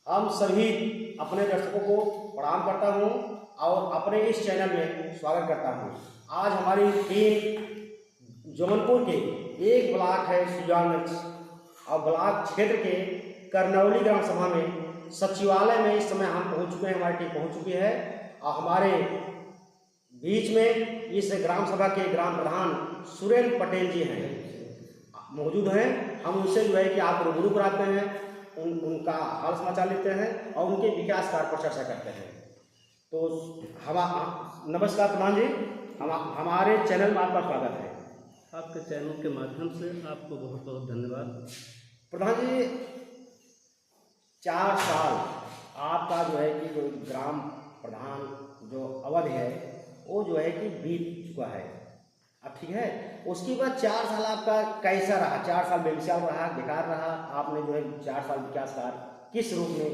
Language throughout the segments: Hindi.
हम सभी अपने दर्शकों को प्रणाम करता हूं और अपने इस चैनल में स्वागत करता हूं। आज हमारी टीम जौनपुर के एक ब्लॉक है सुजानगंज और ब्लॉक क्षेत्र के करनौली ग्राम सभा में सचिवालय में इस समय हम पहुंच चुके हैं। हमारी टीम पहुंच चुकी है और हमारे बीच में इस ग्राम सभा के ग्राम प्रधान सुरेंद्र पटेल जी हैं, मौजूद हैं। हम उनसे जो है कि आप रूबरू कराते हैं, उनका हाल समाचार लेते हैं और उनके विकास कार्य पर चर्चा करते हैं। तो नमस्कार प्रधान जी, हमारे चैनल में आपका स्वागत है। आपके चैनल के माध्यम से आपको बहुत बहुत धन्यवाद। प्रधान जी, 4 साल आपका जो है कि जो ग्राम प्रधान जो अवधि है वो जो है कि बीत चुका है, अब ठीक है। उसके बाद 4 साल आपका कैसा रहा? 4 साल बेमिसाल रहा, बेकार रहा? आपने जो है 4 साल विकास कार्य किस रूप में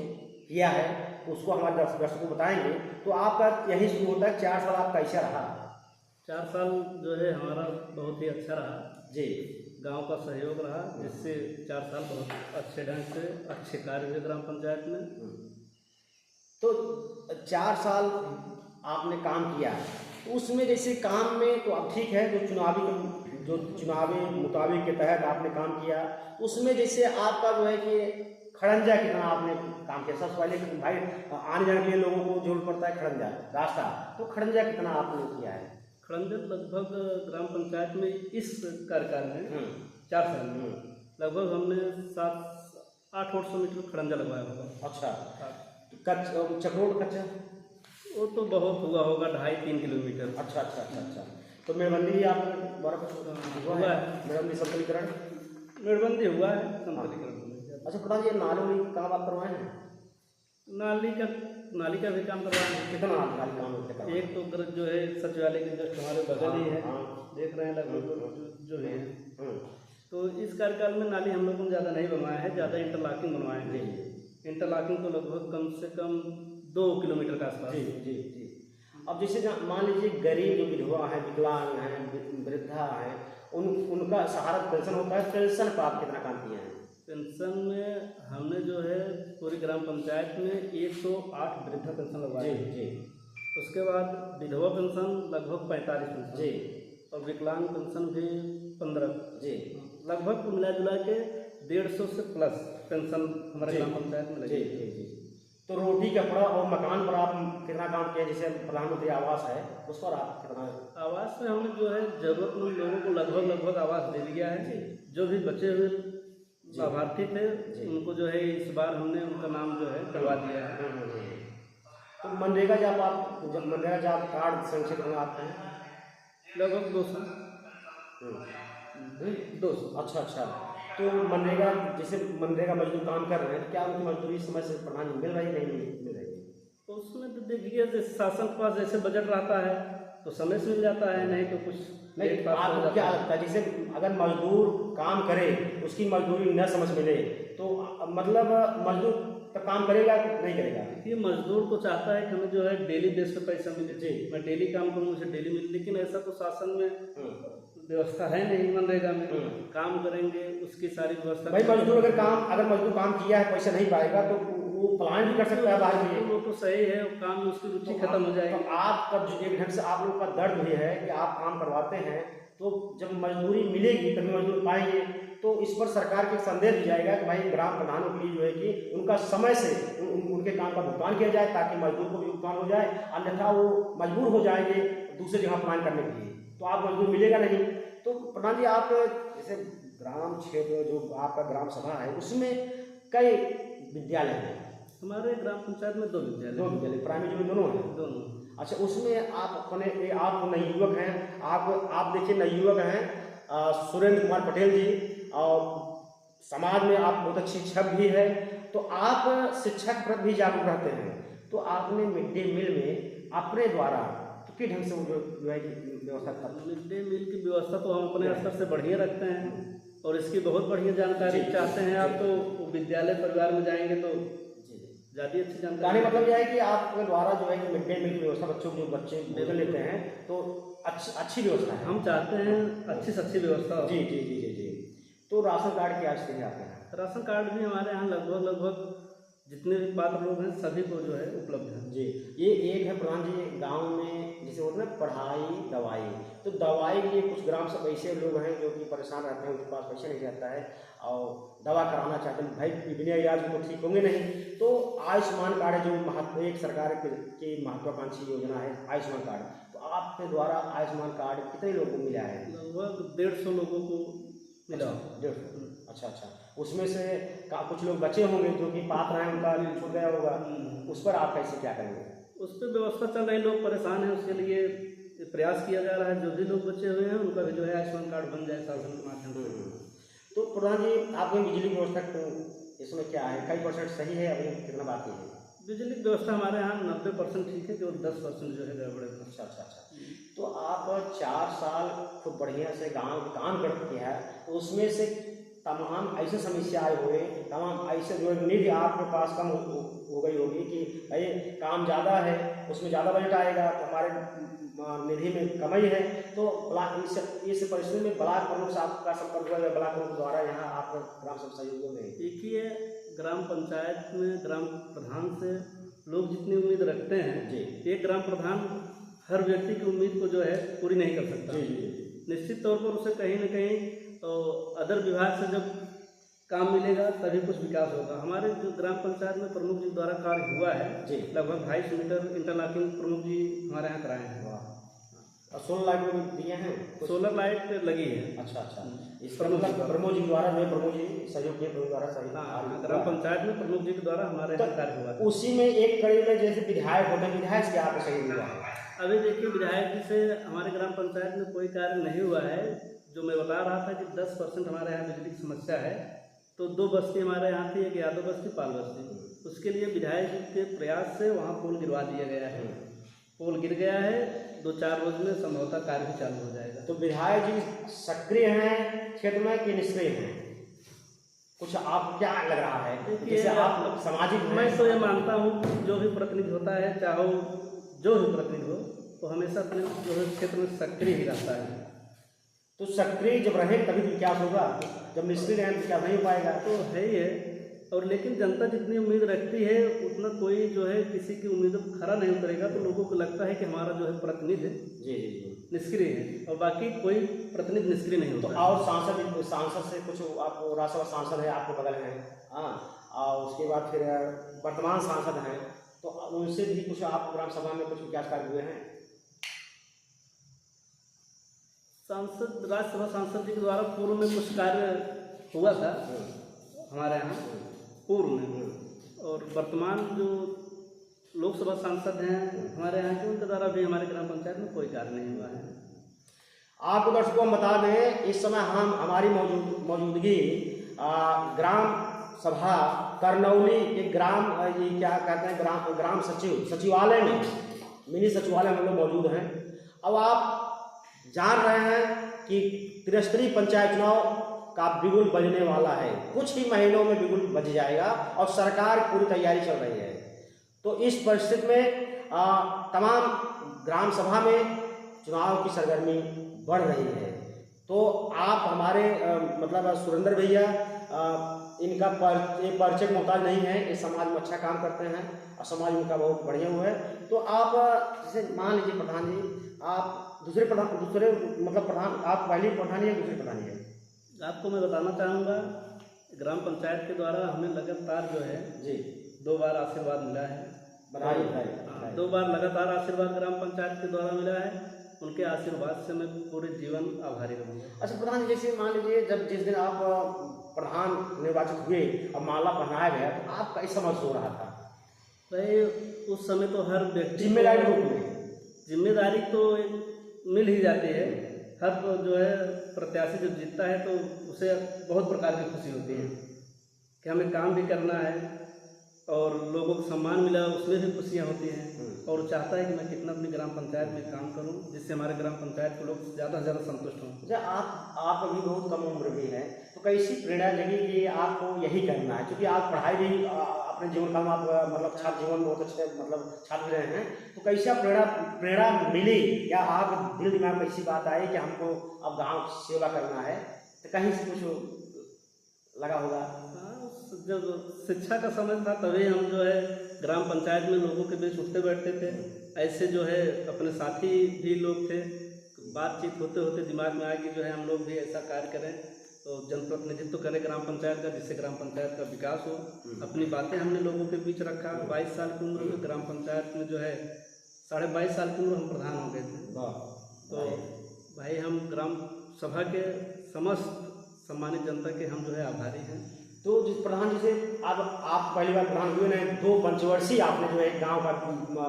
किया है उसको हमारे दर्शकों को बताएंगे। तो आपका यही शुरू होता है, 4 साल आप कैसा रहा? 4 साल जो है हमारा बहुत ही अच्छा रहा जी। गांव का सहयोग रहा, जिससे 4 साल बहुत अच्छे ढंग से अच्छे कार्य हुए ग्राम पंचायत में। तो 4 साल आपने काम किया, तो उसमें जैसे काम में तो अब ठीक है, जो चुनावी मुताबिक के तहत आपने काम किया, उसमें जैसे आपका जो है कि खड़ंजा कितना आपने काम किया? सबसे पहले भाई आने जाने के लिए लोगों को जरूरत पड़ता है खड़ंजा रास्ता, तो खड़ंजा कितना आपने किया है? खड़ंजा लगभग ग्राम पंचायत में इस कार्यकाल में 4 साल में लगभग हमने 700-800 मीटर खड़ंजा लगवाया होगा। अच्छा, चक्रोड कच्चा वो तो बहुत हुआ होगा, 2.5-3 किलोमीटर। अच्छा। तो मेड़बंदी आपने द्वारा हुआ है? मेड़बंदी संतुलीकरण मेड़बंदी हुआ है, संतुलीकरण। अच्छा प्रधान जी, नाली काम आप करवाए हैं? नाली का भी काम करवाए हैं। कितना नाली काम होता है? एक तो जो है सचिवालय के जस्ट हमारे बगल ही है, देख रहे हैं लगभग जो है। तो इस कार्यकाल में नाली हम लोगों ने ज़्यादा नहीं बनवाया है, ज़्यादा इंटरलॉकिंग बनवाए हैं। इंटरलॉकिंग तो लगभग कम से कम 2 किलोमीटर का आसपास। जी। अब जैसे मान लीजिए गरीब जो विधवा है, विकलांग हैं, वृद्धा हैं, उनका सहारा पेंशन होता है। पेंशन पर आप कितना काम किए हैं? पेंशन में हमने जो है पूरी ग्राम पंचायत में 108 वृद्धा पेंशन लगवाई। जी। उसके बाद विधवा पेंशन लगभग 45 पेंशन जी, और विकलांग पेंशन भी 15 जी। लगभग मिला जुला के 150 से प्लस पेंशन हमारे ग्राम पंचायत में लगी। जी। तो रोटी कपड़ा और मकान पर आप कितना काम किया? जैसे प्रधानमंत्री आवास है, उस पर आप कितना? आवास में हमने जो है जरूरतमंद लोगों को लगभग आवास दे दिया है। जो भी बचे हुए लाभार्थी थे उनको जो है इस बार हमने उनका नाम जो है करवा दिया है। तो मनरेगा जब मनरेगा कार्ड संक्षेप में आते हैं लगभग 200। अच्छा। तो मनरेगा जैसे मनरेगा मजदूर काम कर रहे हैं, क्या उनकी मजदूरी समय से प्रधान मिल रही है नहीं मिल रही है? तो उसमें तो देखिए शासन के पास जैसे बजट रहता है तो समय से मिल जाता है, नहीं तो कुछ नहीं। आपको क्या लगता है जैसे अगर मजदूर काम करे उसकी मजदूरी न समझ मिले तो मतलब मजदूर तो काम करेगा नहीं करेगा? ये मजदूर को चाहता है कि हमें जो है डेली बेस पे पैसा मिले। जी। मैं डेली काम करूँ, मुझे डेली मिले, लेकिन ऐसा तो शासन में व्यवस्था है नहीं। मनरेगा में काम करेंगे उसकी सारी व्यवस्था भाई अगर मजदूर काम किया है पैसा नहीं पाएगा तो वो प्लान भी कर सकता है बाहर में। वो तो सही है, काम में उसकी रुचि खत्म हो जाएगी। तो आपका जो एक ढंग से आप लोग का दर्द भी है कि आप काम करवाते हैं, तो जब मजदूरी मिलेगी तभी मजदूर पाएंगे। तो इस पर सरकार के संदेश भी जाएगा कि भाई ग्राम प्रधानों के लिए जो है कि उनका समय से उनके काम का भुगतान किया जाए ताकि मजदूर को भी भुगतान हो जाए, अन्यथा वो मजबूर हो जाएंगे दूसरी जगह प्लान करने के लिए, तो आप मजदूर मिलेगा नहीं। तो प्रधान जी, आप जैसे ग्राम क्षेत्र जो आपका ग्राम सभा है उसमें कई विद्यालय हैं? हमारे ग्राम पंचायत में 2 विद्यालय प्राइमरी जो दोनों हैं? दोनों। अच्छा, उसमें आप नवयुवक हैं, आप देखिए नवयुवक हैं सुरेंद्र कुमार पटेल जी, और समाज में आप बहुत अच्छी शिक्षक भी है, तो आप शिक्षक प्रति भी जागरूक रहते हैं। तो आपने मिड डे मील में अपने द्वारा तो किस ढंग से जो है व्यवस्था करते? मिड डे मील की व्यवस्था तो हम अपने स्तर से बढ़िया रखते हैं और इसकी बहुत बढ़िया जानकारी चाहते हैं आप तो विद्यालय परिवार में जाएंगे तो ज़्यादा अच्छी जानकारी। मतलब यह है कि आपके द्वारा जो है कि मिड डे मील की व्यवस्था बच्चों को, जो बच्चे भोजन लेते हैं तो अच्छी व्यवस्था है। हम चाहते हैं अच्छी से अच्छी व्यवस्था हो। जी। तो राशन कार्ड की स्थिति है आपके यहाँ? राशन कार्ड भी हमारे यहाँ लगभग जितने भी पात्र लोग हैं सभी को जो है उपलब्ध है। जी, ये एक है प्रधान जी, गांव में जैसे होता है ना पढ़ाई दवाई, तो दवाई के लिए कुछ ग्राम सब ऐसे लोग हैं जो कि परेशान रहते हैं, उनके पास पैसा नहीं रहता है और दवा कराना चाहते हैं, भाई बिना इलाज को ठीक होंगे नहीं, तो आयुष्मान कार्ड है जो महत्व एक सरकार की महत्वाकांक्षी योजना है आयुष्मान कार्ड, तो आपके द्वारा आयुष्मान कार्ड कितने लोगों को मिला है? लगभग 150 लोगों को मिला। 150। अच्छा अच्छा, उसमें से कुछ लोग बचे होंगे जो कि पात्र हैं, उनका छूट गया होगा, उस पर आप कैसे क्या करेंगे? उस पर व्यवस्था चल रही, लोग परेशान हैं, उसके लिए प्रयास किया जा रहा है, जो भी लोग बचे हुए हैं उनका भी जो है आयुष्मान कार्ड बन जाए शासन के माध्यम से। तो प्रधान जी, आपकी बिजली की व्यवस्था तो इसमें क्या है, कई परसेंट सही है, अभी कितना बाकी है? बिजली की व्यवस्था हमारे यहाँ 90% ठीक है, केवल 10% जो है गड़बड़ है। अच्छा अच्छा अच्छा, तो आप 4 साल खूब बढ़िया से गांव में काम करते हैं, तो उसमें से तमाम ऐसे समस्याएं हुए, तमाम ऐसे जो निधि आपके पास कम हो गई होगी कि भाई काम ज़्यादा है, उसमें ज़्यादा बजट आएगा, तो हमारे निधि में कमी है, तो इस परिस्थिति में ब्लॉक प्रमुख से आपका संपर्क हुआ, ब्लॉक प्रमुख द्वारा यहाँ आप ग्राम सभा सहयोग में? देखिए, ग्राम पंचायत में ग्राम प्रधान से लोग जितनी उम्मीद रखते हैं जी, एक ग्राम प्रधान हर व्यक्ति की उम्मीद को जो है पूरी नहीं कर सकता। जी जी, निश्चित तौर पर उसे कहीं न कहीं तो अदर विभाग से जब काम मिलेगा तभी कुछ विकास होगा। हमारे जो ग्राम पंचायत में प्रमुख जी द्वारा कार्य हुआ है, जी, लगभग 250 मीटर इंटरलॉकिंग प्रमुख जी हमारे यहाँ कराए हैं। और सोलर लाइट भी दिए हैं? सोलर लाइट लगी है। अच्छा अच्छा, इस पर मतलब प्रमोद जी द्वारा जो प्रमोद जी सहयोग के प्रमोद द्वारा सही हाँ, ग्राम पंचायत में प्रमुख जी के द्वारा हमारे यहाँ कार्य हुआ था। उसी में एक कड़ी में जैसे विधायक होते हैं, विधायक से आपको सहयोग हुआ है? अभी देखिए, विधायक जी से हमारे ग्राम पंचायत में कोई कार्य नहीं हुआ है। जो मैं बता रहा था कि 10% हमारे यहाँ बिजली की समस्या है, तो 2 बस्ती हमारे यहाँ थी, एक यादव बस्ती, पाल बस्ती। उसके लिए विधायक जी के प्रयास से वहाँ पोल गिरवा दिया गया है। पोल गिर गया है, 2-4 रोज में संभवतः कार्य भी चालू हो जाएगा। तो विधायक जी सक्रिय हैं क्षेत्र में कि निष्क्रिय हैं? कुछ आप क्या लग रहा है, जैसे आप सामाजिक? मैं तो ये मानता हूँ जो भी प्रतिनिधि होता है, चाहे जो भी प्रतिनिधि हो, तो हमेशा अपने जो है क्षेत्र में सक्रिय ही रहता है। तो सक्रिय जब रहे तभी विकास होगा, जब निष्क्रिय रहें तो विकास नहीं हो पाएगा। तो है ही है, और लेकिन जनता जितनी उम्मीद रखती है उतना कोई जो है किसी की उम्मीद खरा नहीं उतरेगा, तो लोगों को लगता है कि हमारा जो है प्रतिनिधि जी जी जी निष्क्रिय है, और बाकी कोई प्रतिनिधि निष्क्रिय नहीं तो होता। और सांसद से कुछ आपको, राज्यसभा सांसद है आपके बगल में, हाँ, और उसके बाद फिर वर्तमान सांसद हैं, तो उनसे भी कुछ आप ग्राम सभा में कुछ विकास कार्य हुए हैं? सांसद, राज्यसभा सांसद जी के द्वारा पूर्व में कुछ कार्य हुआ था हमारे यहाँ पूर्व में, और वर्तमान जो लोकसभा सांसद हैं हमारे यहाँ के, उनके द्वारा भी हमारे ग्राम पंचायत में कोई कार्य नहीं हुआ है। आपको दर्शकों हम बता दें, इस समय हम हमारी मौजूदगी ग्राम सभा करनौली के ग्राम, ये क्या कहते हैं, ग्राम सचिवालय में, मिनी सचिवालय में हम लोग मौजूद हैं। अब आप जान रहे हैं कि त्रिस्तरीय पंचायत चुनाव का बिगुल बजने वाला है, कुछ ही महीनों में बिगुल बज जाएगा और सरकार पूरी तैयारी चल रही है। तो इस परिस्थिति में तमाम ग्राम सभा में चुनाव की सरगर्मी बढ़ रही है। तो आप हमारे मतलब सुरेंद्र भैया, इनका परिचय मोहताज नहीं है, इस समाज में अच्छा काम करते हैं और समाज उनका बहुत बढ़िया हुआ है। तो आप जैसे मान लीजिए प्रधान जी, आप दूसरे मतलब प्रधान, आप पहले प्रधान या दूसरे प्रधान है? आपको मैं बताना चाहूँगा, ग्राम पंचायत के द्वारा हमें लगातार जो है जी 2 बार आशीर्वाद मिला है। बनाइए 2 बार लगातार आशीर्वाद ग्राम पंचायत के द्वारा मिला है। उनके आशीर्वाद से मैं पूरे जीवन आभारी रहूँगा। अच्छा प्रधान जी, जैसे मान लीजिए जिस दिन आप प्रधान निर्वाचित हुए और माला पहनाया गया, तो आप कैसा महसूस हो रहा था? भाई उस समय तो हर व्यक्ति जिम्मेदारी तो मिल ही जाती है। हर जो है प्रत्याशी जब जीतता है तो उसे बहुत प्रकार की खुशी होती है कि हमें काम भी करना है और लोगों को सम्मान मिला, उसमें भी खुशियाँ होती हैं, और वो चाहता है कि मैं कितना अपनी ग्राम पंचायत में काम करूं जिससे हमारे ग्राम पंचायत के लोग ज़्यादा से ज़्यादा संतुष्ट हों। अच्छा, आप अभी बहुत कम उम्र में है, तो कैसी प्रेरणा लगी कि आपको यही करना है? क्योंकि आप पढ़ाई भी अपने जीवन काल में आप मतलब छात्र जीवन में बहुत अच्छे मतलब छात्र रहे हैं, तो कैसा प्रेरणा मिली, या आप दिल दिमाग में ऐसी बात आई कि हमको अब गाँव सेवा करना है, तो कहीं से कुछ लगा होगा? हाँ, जब शिक्षा का समय था तभी हम जो है ग्राम पंचायत में लोगों के बीच उठते बैठते थे। ऐसे जो है अपने साथी भी लोग थे, बातचीत होते होते दिमाग में आया कि जो है हम लोग भी ऐसा कार्य करें, तो जनप्रतिनिधित्व करें ग्राम पंचायत का, जिससे ग्राम पंचायत का विकास हो। अपनी बातें हमने लोगों के बीच रखा। 22 साल की उम्र में ग्राम पंचायत में जो है 22.5 साल की उम्र हम प्रधान हो गए थे। तो भाई हम ग्राम सभा के समस्त सम्मानित जनता के हम जो है आभारी हैं। तो जिस प्रधान जी से अब आप पहली बार प्रधान हुए हैं, 2 पंचवर्षीय आपने जो है गांव का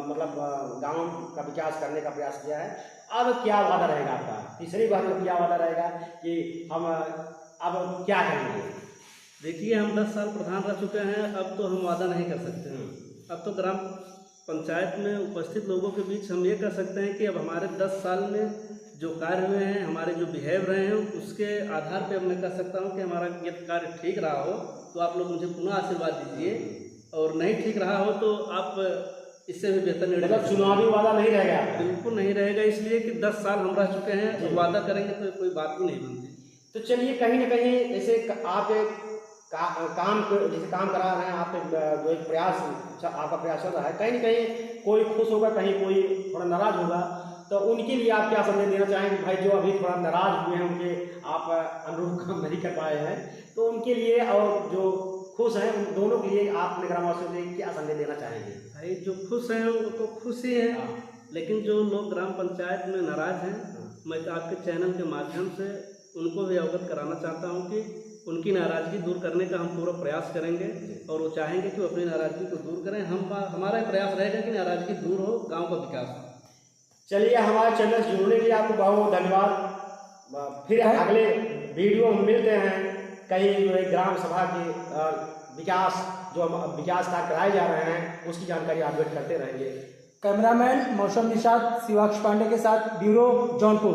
मतलब गांव का विकास करने का प्रयास किया है। अब क्या वादा रहेगा आपका? तीसरी बार में क्या वादा रहेगा कि हम अब क्या करेंगे? देखिए, हम 10 साल प्रधान रह चुके हैं, अब तो हम वादा नहीं कर सकते हैं। अब तो ग्राम पंचायत में उपस्थित लोगों के बीच हम ये कह सकते हैं कि अब हमारे 10 साल में जो कार्य हुए हैं, हमारे जो बिहेव रहे हैं, उसके आधार पे अब मैं कह सकता हूँ कि हमारा ये कार्य ठीक रहा हो तो आप लोग मुझे पुनः आशीर्वाद दीजिए, और नहीं ठीक रहा हो तो आप इससे भी बेहतर निर्णय। मतलब चुनावी वादा नहीं रहेगा? बिल्कुल नहीं रहेगा, इसलिए कि 10 साल हम रह चुके हैं, तो वादा करेंगे तो कोई बात ही नहीं बनती। तो चलिए, कहीं ना कहीं जैसे आप जैसे काम करा रहे हैं, आप जो एक प्रयास आपका प्रयास चल रहा है, कहीं ना कहीं कोई खुश होगा, कहीं कोई थोड़ा नाराज होगा, तो उनके लिए आप क्या संदेश देना चाहेंगे? भाई जो अभी थोड़ा नाराज हुए हैं, उनके आप अनुरूप काम नहीं कर पाए हैं, तो उनके लिए और जो खुश हैं उन दोनों के लिए आप ग्रामवासियों के लिए क्या संदेश देना चाहेंगे? भाई जो खुश हैं वो तो खुश ही हैं, लेकिन जो लोग ग्राम पंचायत में नाराज हैं, मैं आपके चैनल के माध्यम से उनको भी अवगत कराना चाहता हूँ कि उनकी नाराज़गी दूर करने का हम पूरा प्रयास करेंगे, और वो चाहेंगे कि वो अपनी नाराज़गी को दूर करें। हमारा प्रयास रहेगा कि नाराज़गी दूर हो, गांव का विकास हो। चलिए, हमारे चैनल से जुड़ने के लिए आपको बहुत बहुत धन्यवाद। फिर अगले वीडियो में मिलते हैं, कहीं जो है ग्राम सभा के विकास जो विकास कार्य कराए जा रहे हैं उसकी जानकारी अपडेट करते रहेंगे। कैमरामैन मौसम निषाद शिवाक्ष पांडे के साथ, ब्यूरो जौनपुर।